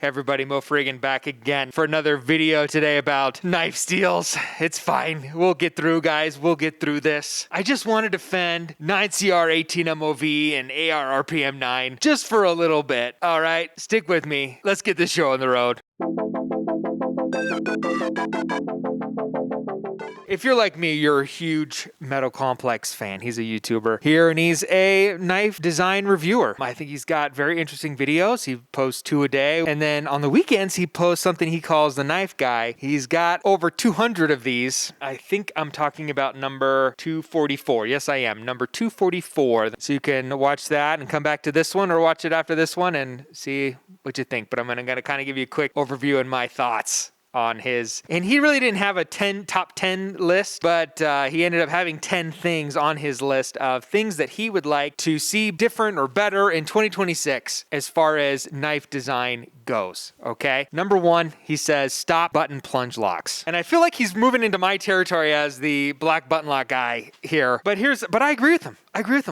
Hey everybody, Mo Friggin back again for another video today about knife steals. It's fine. We'll get through, guys. We'll get through this. I just want to defend 9CR 18MOV and AR-RPM9 just for a little bit. All right, stick with me. Let's get this show on the road. If you're like me, you're a huge Metal Complex fan. He's a YouTuber here, and he's a knife design reviewer. I think he's got very interesting videos. He posts 2 a day, and then on the weekends, he posts something he calls the Knife Guy. He's got over 200 of these. I think I'm talking about number 244. Yes, I am. Number 244. So you can watch that and come back to this one or watch it after this one and see what you think. But I'm going to kind of give you a quick overview and my thoughts on his, and he really didn't have a top 10 list, but he ended up having 10 things on his list of things that he would like to see different or better in 2026 as far as knife design goes. Okay, number 1, he says stop button plunge locks, and I feel like he's moving into my territory as the black button lock guy here, but I agree with him.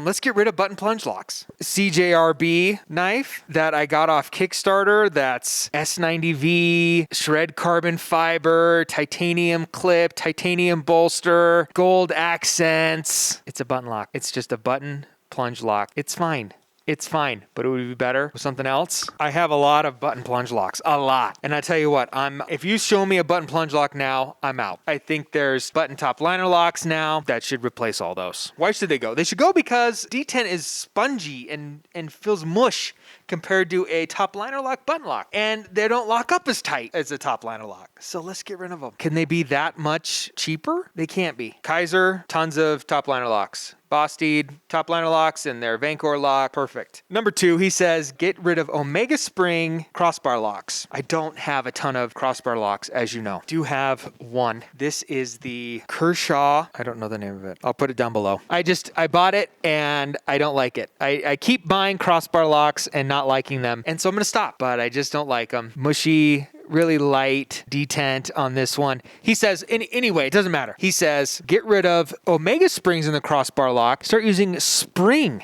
Let's get rid of button plunge locks. CJRB knife that I got off Kickstarter. That's S90V, shred carbon fiber, titanium clip, titanium bolster, gold accents. It's a button lock. It's just a button plunge lock. It's fine. It's fine, but it would be better with something else. I have a lot of button plunge locks, a lot. And I tell you what, if you show me a button plunge lock now, I'm out. I think there's button top liner locks now that should replace all those. Why should they go? They should go because D10 is spongy and feels mush compared to a top liner lock button lock. And they don't lock up as tight as a top liner lock. So let's get rid of them. Can they be that much cheaper? They can't be. Kizer, tons of top liner locks. Bostede, top liner locks, and their Vancor lock. Perfect. Number 2, he says, get rid of Omega Spring crossbar locks. I don't have a ton of crossbar locks, as you know. Do have one. This is the Kershaw. I don't know the name of it. I'll put it down below. I bought it, and I don't like it. I keep buying crossbar locks and not liking them, and so I'm going to stop, but I just don't like them. Mushy, really light detent on this one. He says, anyway, it doesn't matter. He says, get rid of Omega springs in the crossbar lock. Start using a spring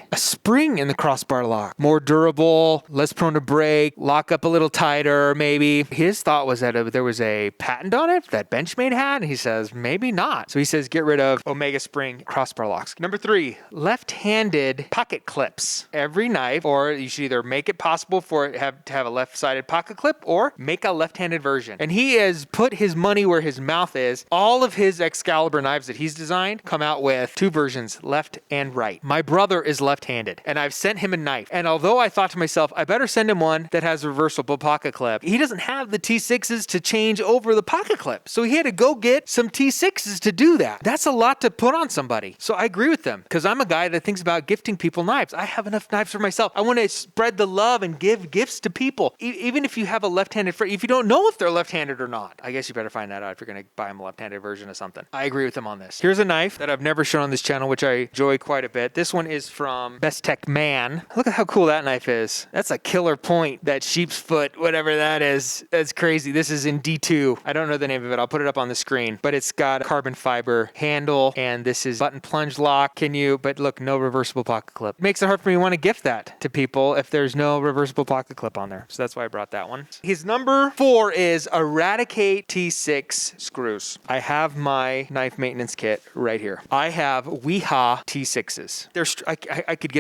in the crossbar lock. More durable, less prone to break, lock up a little tighter, maybe. His thought was that there was a patent on it that Benchmade had, and he says, maybe not. So he says, get rid of Omega spring crossbar locks. Number 3, left-handed pocket clips. Every knife, or you should either make it possible for it to have a left-sided pocket clip or make a left-handed version. And he has put his money where his mouth is. All of his Excalibur knives that he's designed come out with 2 versions, left and right. My brother is left-handed, and I've sent him a knife. And although I thought to myself, I better send him one that has a reversible pocket clip, he doesn't have the T6s to change over the pocket clip. So he had to go get some T6s to do that. That's a lot to put on somebody. So I agree with them, because I'm a guy that thinks about gifting people knives. I have enough knives for myself. I want to spread the love and give gifts to people. Even if you have a left-handed friend, if you don't know if they're left-handed or not, I guess you better find that out if you're going to buy them a left-handed version of something. I agree with him on this. Here's a knife that I've never shown on this channel, which I enjoy quite a bit. This one is from Bestechman. Look at how cool that knife is. That's a killer point, that sheep's foot, whatever that is. That's crazy. This is in D2. I don't know the name of it. I'll put it up on the screen, but it's got a carbon fiber handle, and this is button plunge lock. But look, no reversible pocket clip. It makes it hard for me to want to gift that to people if there's no reversible pocket clip on there. So that's why I brought that one. His number 4 is Eradicate T6 screws. I have my knife maintenance kit right here. I have Weeha T6s.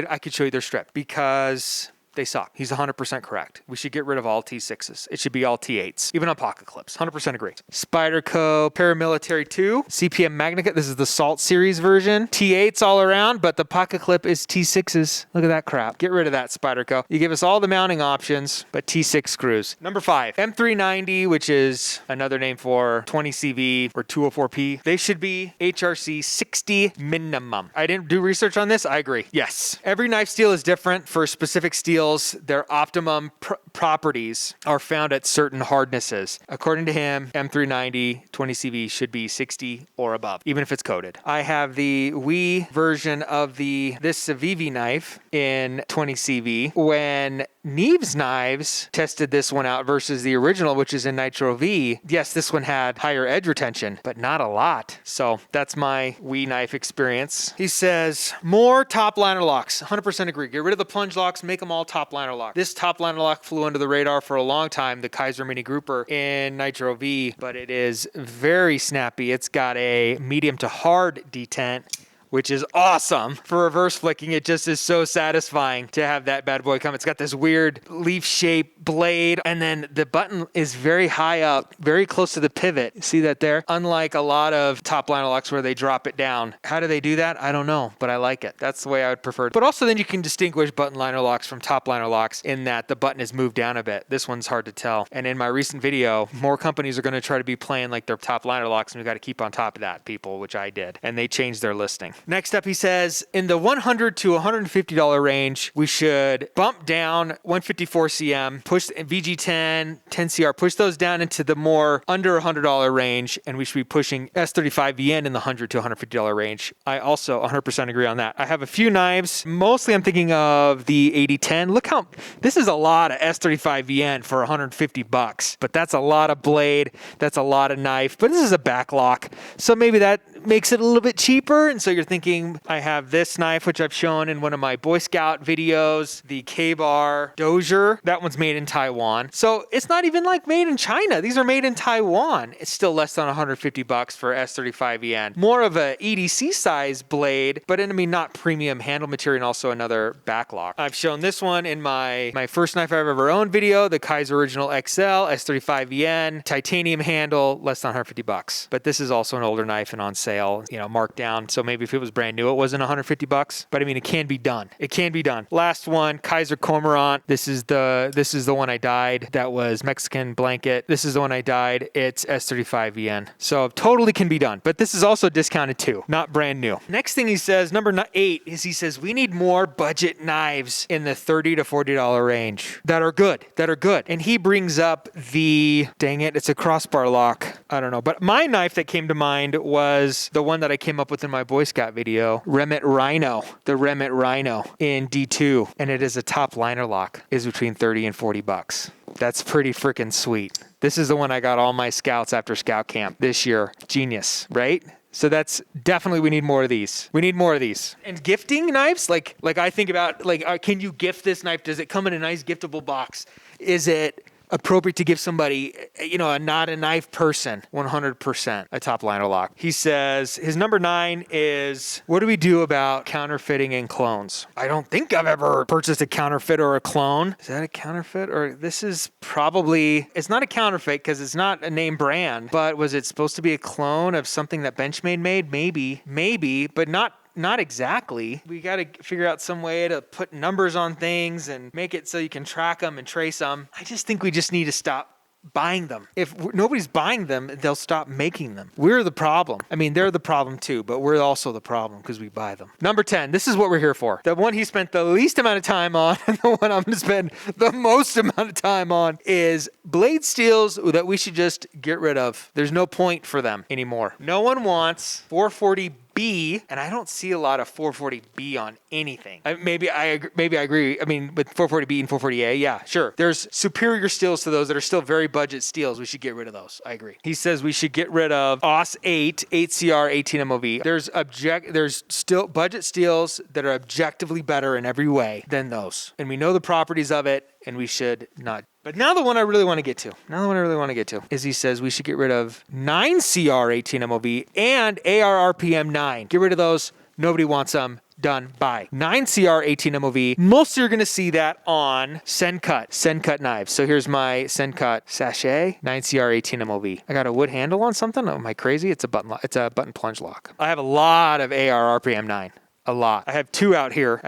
I could show you their strip because they suck. He's 100% correct. We should get rid of all T6s. It should be all T8s, even on pocket clips. 100% agree. Spyderco Paramilitary 2, CPM Magnica. This is the Salt series version. T8s all around, but the pocket clip is T6s. Look at that crap. Get rid of that, Spyderco. You give us all the mounting options, but T6 screws. Number 5, M390, which is another name for 20CV or 204P. They should be HRC 60 minimum. I didn't do research on this. I agree. Yes. Every knife steel is different for specific steel. Their optimum properties are found at certain hardnesses. According to him, M390 20CV should be 60 or above, even if it's coated. I have the Wii version of this Civivi knife in 20CV. When Neeves knives, tested this one out versus the original, which is in Nitro V. Yes, this one had higher edge retention, but not a lot. So that's my Wii knife experience. He says, more top liner locks. 100% agree. Get rid of the plunge locks, make them all top liner lock. This top liner lock flew under the radar for a long time, the Kizer Mini Grouper in Nitro V, but it is very snappy. It's got a medium to hard detent, which is awesome. For reverse flicking, it just is so satisfying to have that bad boy come. It's got this weird leaf-shaped blade, and then the button is very high up, very close to the pivot. See that there? Unlike a lot of top liner locks where they drop it down. How do they do that? I don't know, but I like it. That's the way I would prefer it. But also then you can distinguish button liner locks from top liner locks in that the button is moved down a bit. This one's hard to tell. And in my recent video, more companies are going to try to be playing like their top liner locks, and we got to keep on top of that, people, which I did. And they changed their listing. Next up, he says, in the $100 to $150 range, we should bump down 154 cm, push VG10, 10CR, push those down into the more under $100 range, and we should be pushing S35VN in the $100 to $150 range. I also 100% agree on that. I have a few knives. Mostly I'm thinking of the 8010. Look how, this is a lot of S35VN for 150 bucks, but that's a lot of blade. That's a lot of knife, but this is a backlock. So maybe that makes it a little bit cheaper. And so you're thinking, I have this knife, which I've shown in one of my Boy Scout videos, the Bar Dozier. That one's made in Taiwan. So it's not even like made in China. These are made in Taiwan. It's still less than 150 bucks for S35VN. More of a EDC size blade, but not premium handle material, and also another backlock. I've shown this one in my first knife I've ever owned video, the Kizer Original XL, S35VN, titanium handle, less than 150 bucks. But this is also an older knife and on sale, marked down. So maybe if it was brand new, it wasn't 150 bucks, but it can be done. It can be done. Last one, Kizer-Cormorant. This is the one I dyed. That was Mexican blanket. This is the one I dyed. It's S35VN. So totally can be done, but this is also discounted too, not brand new. Next thing he says, number 8, is he says, we need more budget knives in the $30 to $40 range that are good. And he brings up dang it, it's a crossbar lock. I don't know, but my knife that came to mind was the one that I came up with in my Boy Scout video, Remette Rhino, the Remette Rhino in D2, and it is a top liner lock, is between 30 and 40 bucks. That's pretty freaking sweet. This is the one I got all my scouts after scout camp this year. Genius, right? So that's definitely, we need more of these. We need more of these. And gifting knives, like I think about, can you gift this knife? Does it come in a nice giftable box? Is it appropriate to give somebody, not a knife person, 100% a top liner lock. He says his number 9 is, what do we do about counterfeiting and clones? I don't think I've ever purchased a counterfeit or a clone. Is that a counterfeit? Or this is probably, it's not a counterfeit because it's not a name brand, but was it supposed to be a clone of something that Benchmade made? Maybe, but not exactly. We got to figure out some way to put numbers on things and make it so you can track them and trace them. I just think we just need to stop buying them. If nobody's buying them, they'll stop making them. We're the problem. They're the problem too, but we're also the problem because we buy them. Number 10, this is what we're here for. The one he spent the least amount of time on, and the one I'm going to spend the most amount of time on, is blade steels that we should just get rid of. There's no point for them anymore. No one wants 440B, and I don't see a lot of 440B on anything. Maybe I agree. With 440B and 440A, yeah, sure. There's superior steels to those that are still very budget steels. We should get rid of those. I agree. He says we should get rid of AUS 8, 8CR, 18 MOV. There's still budget steels that are objectively better in every way than those. And we know the properties of it, and we should not. But now the one I really want to get to is he says we should get rid of 9CR 18 MOV and AR-RPM9. Get rid of those. Nobody wants them. Done. Buy. 9CR 18 MOV. Most you're going to see that on Sencut knives. So here's my Sencut Sasche, 9CR 18 MOV. I got a wood handle on something. Oh, am I crazy? It's a button plunge lock. I have a lot of AR-RPM9. A lot. I have two out here.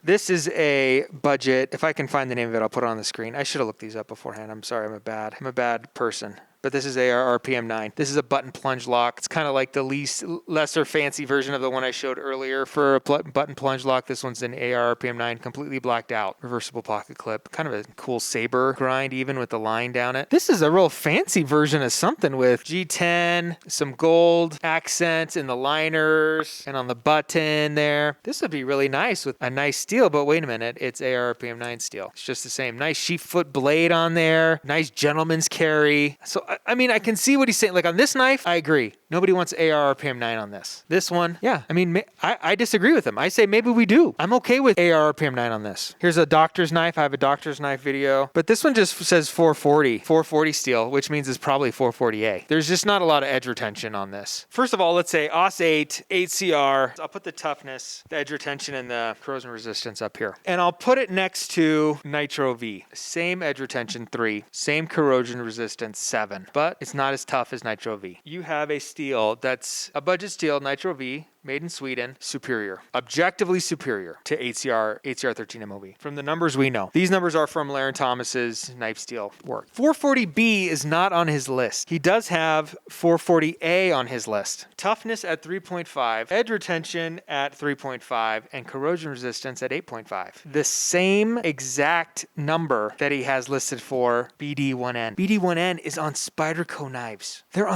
This is a budget. If I can find the name of it, I'll put it on the screen. I should have looked these up beforehand. I'm sorry. I'm a bad person. but this is AR-RPM9. This is a button plunge lock. It's kind of like the lesser fancy version of the one I showed earlier for a button plunge lock. This one's an AR-RPM9, completely blacked out. Reversible pocket clip. Kind of a cool saber grind even with the line down it. This is a real fancy version of something with G10, some gold accents in the liners and on the button there. This would be really nice with a nice steel, but wait a minute, it's AR-RPM9 steel. It's just the same. Nice sheep foot blade on there. Nice gentleman's carry. So, I mean, I can see what he's saying. Like on this knife, I agree. Nobody wants AR-RPM9 on this. This one, yeah. I mean, I disagree with him. I say maybe we do. I'm okay with AR-RPM9 on this. Here's a doctor's knife. I have a doctor's knife video, but this one just says 440 steel, which means it's probably 440A. There's just not a lot of edge retention on this. First of all, let's say AUS 8, 8CR. I'll put the toughness, the edge retention, and the corrosion resistance up here. And I'll put it next to Nitro V. Same edge retention 3, same corrosion resistance 7, but it's not as tough as Nitro V. You have a steel that's a budget steel, Nitro V, made in Sweden, superior, objectively superior to 8CR 13 MOV. From the numbers we know. These numbers are from Laren Thomas's knife steel work. 440B is not on his list. He does have 440A on his list. Toughness at 3.5, edge retention at 3.5, and corrosion resistance at 8.5. The same exact number that he has listed for BD1N. BD1N is on Spyderco knives. They're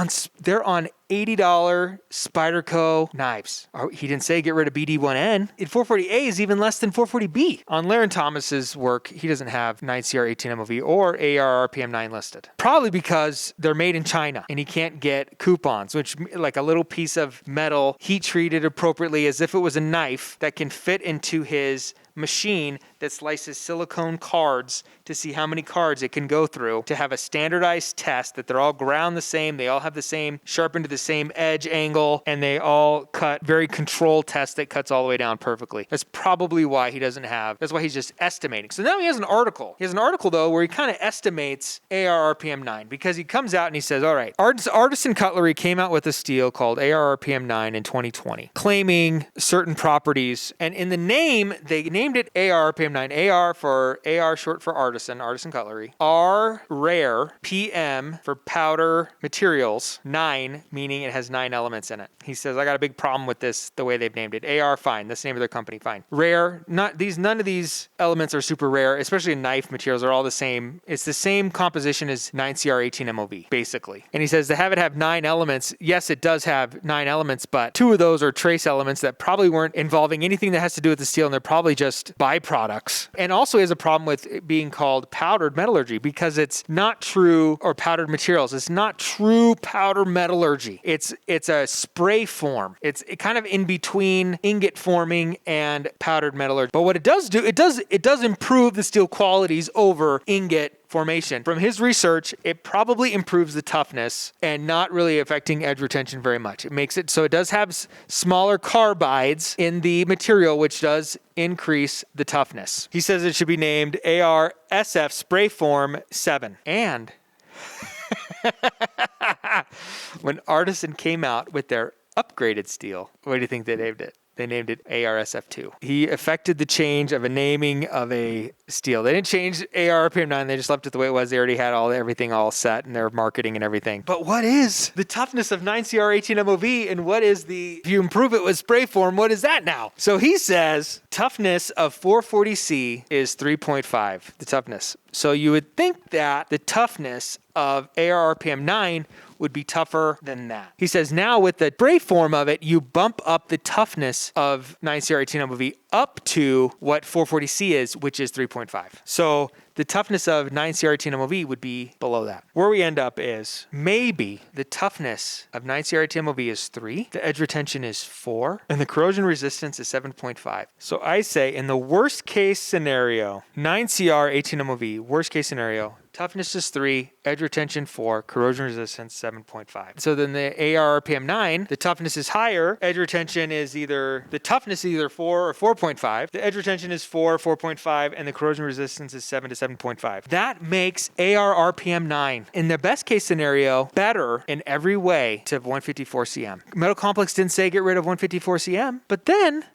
on $80 Spyderco knives. He didn't say get rid of BD1N. 440A is even less than 440B. On Laren Thomas's work, he doesn't have 9CR 18 MOV or AR-RPM9 listed. Probably because they're made in China and he can't get coupons, which like a little piece of metal heat treated appropriately as if it was a knife that can fit into his machine that slices silicone cards to see how many cards it can go through to have a standardized test that they're all ground the same, they all have the same, sharpened to the same edge angle, and they all cut very controlled test that cuts all the way down perfectly. That's probably why he doesn't have, that's why he's just estimating. So now he has an article. He has an article though where he kind of estimates AR-RPM9 because he comes out and he says, all right, Artisan Cutlery came out with a steel called AR-RPM9 in 2020, claiming certain properties, and in the name, they named it AR-RPM9. AR short for Artisan Cutlery. R rare, PM for powder materials, 9 meaning it has 9 elements in it. He says, I got a big problem with this, the way they've named it. AR, fine. That's the name of their company, fine. Rare, none of these elements are super rare, especially in knife materials are all the same. It's the same composition as 9CR 18 MOV, basically. And he says to have it have 9 elements, yes, it does have 9 elements, but 2 of those are trace elements that probably weren't involving anything that has to do with the steel, and they're probably just byproducts. And also he has a problem with it being called powdered metallurgy because it's not true, or powdered materials. It's not true powder metallurgy. It's a spray form. It's kind of in between ingot forming and powdered metallurgy. But what it does do, it does improve the steel qualities over ingot formation. From his research, it probably improves the toughness and not really affecting edge retention very much. It makes it so it does have smaller carbides in the material, which does increase the toughness. He says it should be named AR-SF Spray Form 7. And when Artisan came out with their upgraded steel, what do you think they named it? They named it AR-SF2. He effected the change of a naming of a steel. They didn't change AR-RPM9. They just left it the way it was. They already had everything all set in their marketing and everything. But what is the toughness of 9CR 18 MOV, and what is if you improve it with spray form, what is that now? So he says toughness of 440C is 3.5, the toughness. So you would think that the toughness of AR-RPM9 would be tougher than that. He says now with the spray form of it, you bump up the toughness of 9CR 18 MOV up to what 440C is, which is 3.5. So the toughness of 9CR 18 MOV would be below that. Where we end up is maybe the toughness of 9CR 18 MOV is 3, the edge retention is 4, and the corrosion resistance is 7.5. So I say in the worst case scenario, 9CR 18 MOV, worst case scenario, toughness is 3, edge retention 4, corrosion resistance 7.5. So then the AR-RPM9, the toughness is higher, edge retention is the toughness is either 4 or 4.5, the edge retention is 4, 4.5, and the corrosion resistance is 7 to 7.5. That makes AR-RPM9, in the best case scenario, better in every way to 154 cm. Metal Complex didn't say get rid of 154 cm, but then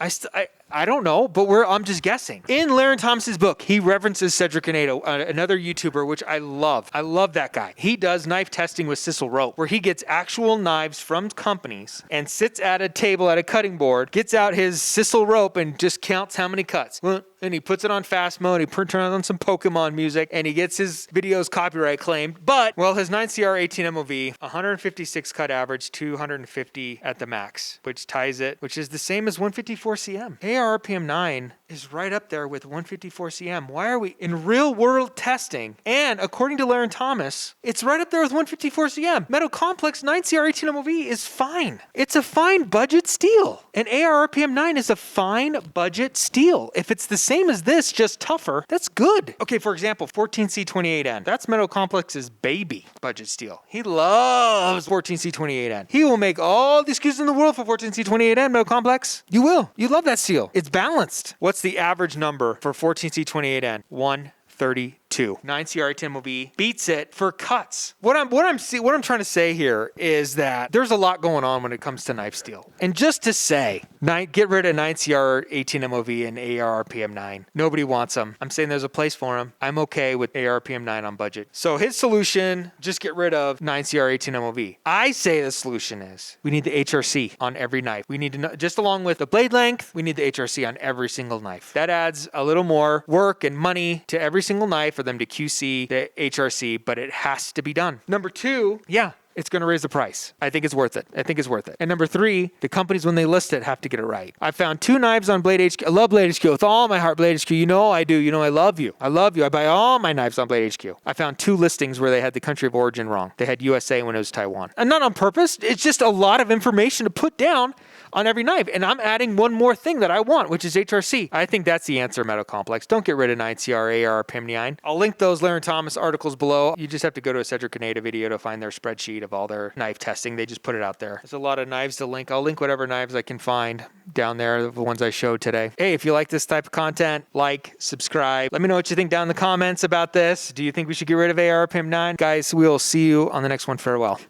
I don't know, but I'm just guessing. In Larry Thomas's book, he references Cedric Canedo, another YouTuber, which I love. I love that guy. He does knife testing with Sisal rope, where he gets actual knives from companies and sits at a table at a cutting board, gets out his Sisal rope and just counts how many cuts. And he puts it on fast mode, he turns on some Pokemon music, and he gets his videos copyright claimed. But, well, his 9CR 18 MOV, 156 cut average, 250 at the max, which ties it, which is the same as 154 CM. AR-RPM9 is right up there with 154 CM. Why are we in real world testing? And according to Larry Thomas, it's right up there with 154 CM. Metal Complex 9CR 18 MOV is fine. It's a fine budget steel. And AR-RPM9 is a fine budget steel. If it's the same as this, just tougher, that's good. Okay, for example, 14C28N. That's Metal Complex's baby budget steel. He loves 14C28N. He will make all the excuses in the world for 14C28N, Metal Complex. You will. You love that steel. It's balanced. What's the average number for 14C28N? 132. 9CR 10 MOV beats it for cuts. What I'm trying to say here is that there's a lot going on when it comes to knife steel. And just to say, get rid of 9CR 18 MOV and AR-RPM9. Nobody wants them. I'm saying there's a place for them. I'm okay with AR-RPM9 on budget. So his solution, just get rid of 9CR 18 MOV. I say the solution is we need the HRC on every knife. We need to know, just along with the blade length, we need the HRC on every single knife. That adds a little more work and money to every single knife for them to QC the HRC, but it has to be done. Number two, it's going to raise the price. I think it's worth it. And number three, the companies, when they list it, have to get it right. I found 2 knives on Blade HQ. I love Blade HQ with all my heart. Blade HQ, you know I do. You know I love you. I buy all my knives on Blade HQ. I found 2 listings where they had the country of origin wrong. They had USA when it was Taiwan. And not on purpose. It's just a lot of information to put down on every knife. And I'm adding one more thing that I want, which is HRC. I think that's the answer, Metal Complex. Don't get rid of 9CR AR-RPM9. I'll link those Larry Thomas articles below. You just have to go to a Cedric Canedo video to find their spreadsheet of all their knife testing. They just put it out there. There's a lot of knives to link. I'll link whatever knives I can find down there, the ones I showed today. Hey, if you like this type of content, like, subscribe. Let me know what you think down in the comments about this. Do you think we should get rid of AR-RPM9? Guys, we'll see you on the next one. Farewell.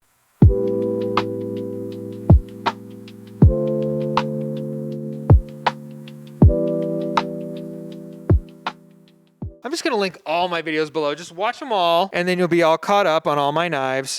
I'm just going to link all my videos below. Just watch them all, and then you'll be all caught up on all my knives.